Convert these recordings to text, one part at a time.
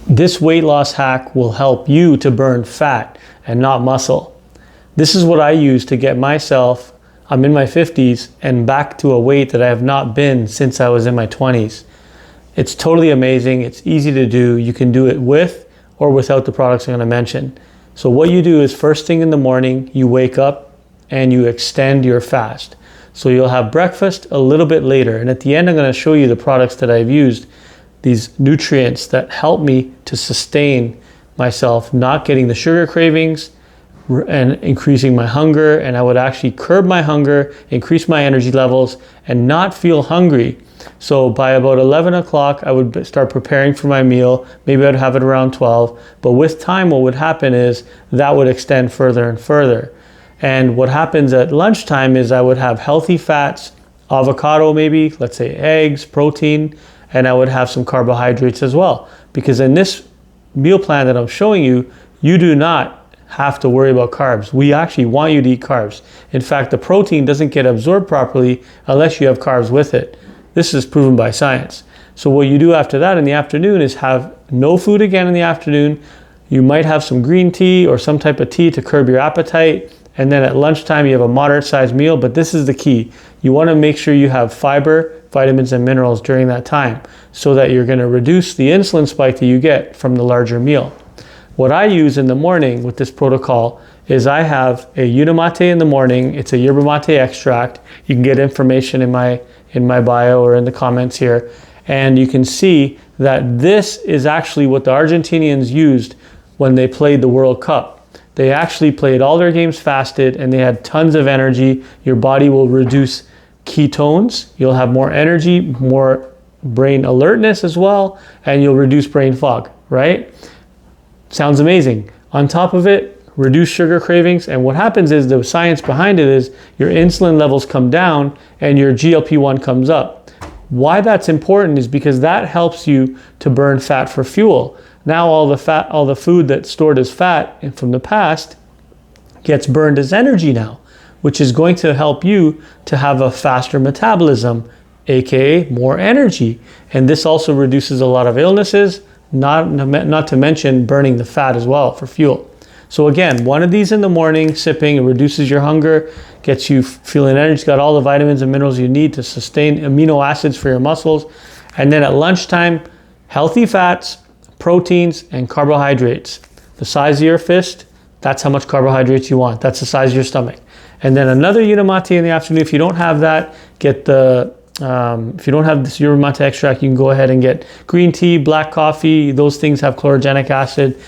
This weight loss hack will help you to burn fat and not muscle. This is what I use to get myself, I'm in my 50s, and back to a weight that I have not been since I was in my 20s. It's totally amazing. It's easy to do. You can do it with or without the products I'm going to mention. So what you do is first thing in the morning, you wake up and you extend your fast. So you'll have breakfast a little bit later. And at the end, I'm going to show you the products that I've used, these nutrients that help me to sustain myself, not getting the sugar cravings and increasing my hunger. And I would actually curb my hunger, increase my energy levels, and not feel hungry. So by about 11 o'clock, I would start preparing for my meal. Maybe I'd have it around 12. But with time, what would happen is that would extend further and further. And what happens at lunchtime is I would have healthy fats, avocado maybe, let's say eggs, protein, and I would have some carbohydrates as well. Because in this meal plan that I'm showing you, you do not have to worry about carbs. We actually want you to eat carbs. In fact, the protein doesn't get absorbed properly unless you have carbs with it. This is proven by science. So what you do after that in the afternoon is have no food again in the afternoon. You might have some green tea or some type of tea to curb your appetite. And then at lunchtime, you have a moderate sized meal, but this is the key. You want to make sure you have fiber, vitamins, and minerals during that time so that you're going to reduce the insulin spike that you get from the larger meal. What I use in the morning with this protocol is I have a Unimate in the morning. It's a yerba mate extract. You can get information in my bio or in the comments here. And you can see that this is actually what the Argentinians used when they played the World Cup. They actually played all their games fasted and they had tons of energy. Your body will reduce ketones. You'll have more energy, more brain alertness as well, and you'll reduce brain fog, right? Sounds amazing. On top of it, reduce sugar cravings. And what happens is the science behind it is your insulin levels come down and your GLP-1 comes up. Why that's important is because that helps you to burn fat for fuel. Now all the food that's stored as fat from the past gets burned as energy now, which is going to help you to have a faster metabolism, aka more energy. And this also reduces a lot of illnesses, not to mention burning the fat as well for fuel. So again, one of these in the morning, sipping, it reduces your hunger, gets you feeling energy, it's got all the vitamins and minerals you need to sustain amino acids for your muscles. And then at lunchtime, healthy fats, proteins, and carbohydrates. The size of your fist, that's how much carbohydrates you want. That's the size of your stomach. And then another Unimate in the afternoon. If you don't have that, if you don't have this yerba mate extract, you can go ahead and get green tea, black coffee. Those things have chlorogenic acid.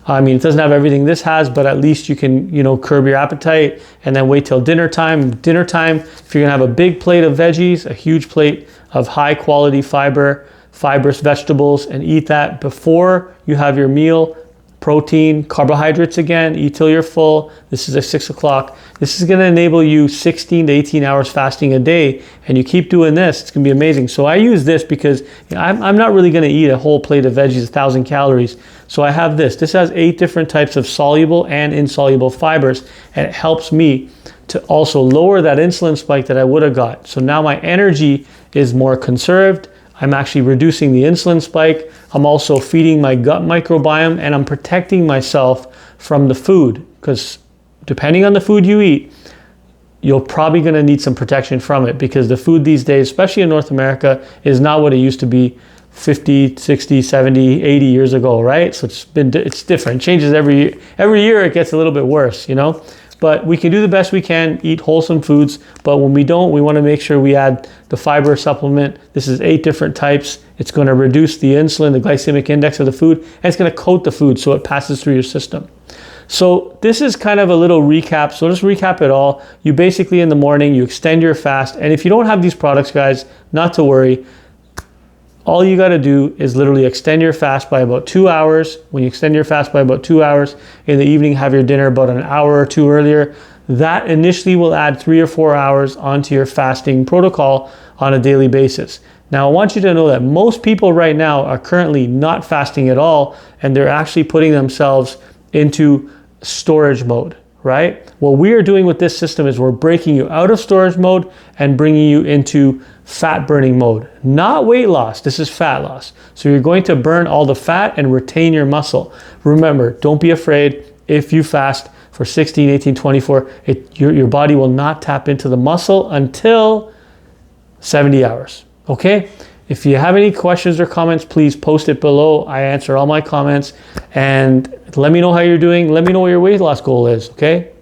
I mean, it doesn't have everything this has, but at least you can, curb your appetite and then wait till dinner time. Dinner time, if you're gonna have a big plate of veggies, a huge plate of high quality fibrous vegetables, and eat that before you have your meal. Protein, carbohydrates again, eat till you're full. This is at 6 o'clock. This is gonna enable you 16 to 18 hours fasting a day, and you keep doing this, it's gonna be amazing. So I use this because I'm not really gonna eat a whole plate of veggies, 1,000 calories. So I have this. This has 8 different types of soluble and insoluble fibers, and it helps me to also lower that insulin spike that I would have got. So now my energy is more conserved. I'm actually reducing the insulin spike. I'm also feeding my gut microbiome, and I'm protecting myself from the food, because depending on the food you eat, you're probably going to need some protection from it, because the food these days, especially in North America, is not what it used to be 50, 60, 70, 80 years ago, right? So it's different. It changes every year. It gets a little bit worse, But we can do the best we can, eat wholesome foods. But when we don't, we want to make sure we add the fiber supplement. This is 8 different types. It's going to reduce the insulin, the glycemic index of the food, and it's going to coat the food so it passes through your system. So this is kind of a little recap. So let's recap it all. You basically in the morning, you extend your fast. And if you don't have these products, guys, not to worry. All you got to do is literally extend your fast by about 2 hours. When you extend your fast by about 2 hours, in the evening, have your dinner about an hour or 2 earlier. That initially will add 3 or 4 hours onto your fasting protocol on a daily basis. Now, I want you to know that most people right now are currently not fasting at all, and they're actually putting themselves into storage mode, right? What we are doing with this system is we're breaking you out of storage mode and bringing you into fat burning mode. Not weight loss, this is fat loss. So you're going to burn all the fat and retain your muscle. Remember, don't be afraid. If you fast for 16, 18, 24, your body will not tap into the muscle until 70 hours, okay? If you have any questions or comments, please post it below. I answer all my comments, and let me know how you're doing. Let me know what your weight loss goal is, okay?